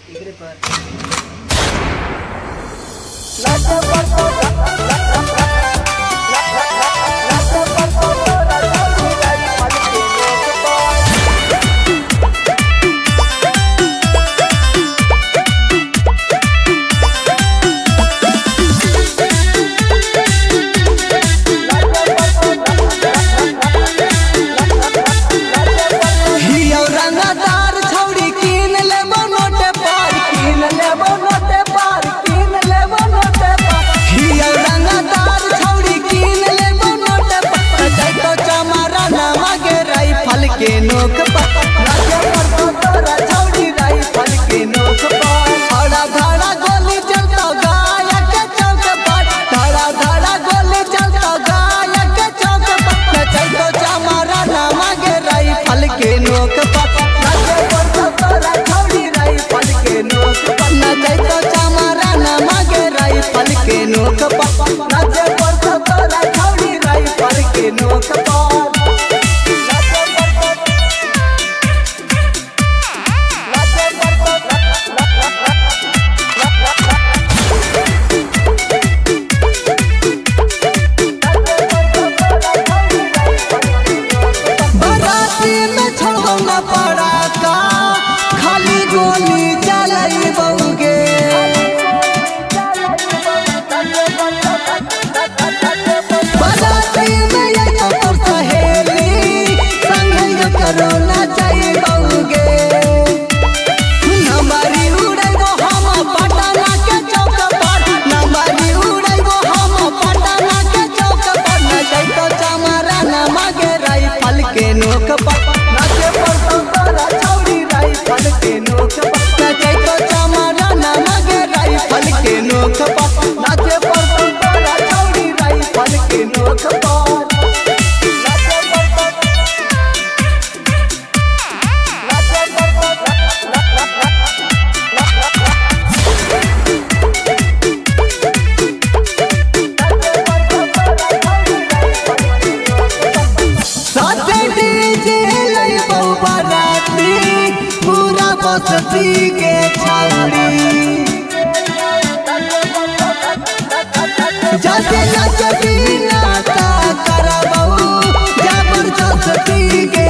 इधर पर के नोक पर तोरा छौड़ी रही फल के नोक पर धड़ा धड़ा गोली चलता गाया के चौक पर धड़ा धड़ा गोली चलता गाया के चौक पर नचै तो चमारा नामा गे रही फल के नोक पर नचे पर तोरा छौड़ी रही फल के नोक पर नचै तो चमारा नामा गे रही फल के नोक पर नचे पर तोरा छौड़ी रही फल के नोक पर खाली गोली चलाई बउगे बराती में ये तो सहेली संग करो ना चाहिए बउगे नंबरी उड़े वो हम पटना के चौक पर नंबरी उड़े वो हम पटना के चौक पर नचै तो चमारा नामा गे रही फल के नोक पर नचे पर तोरा छौड़ी रही फल के नोक पर नचे तो चमारा नामा गे रही फल के नोक पर नचे पर तोरा छौड़ी रही फल के नोक पर बस्ती के छौड़ी जल्दी नाता करबऊ जबरदस्ती के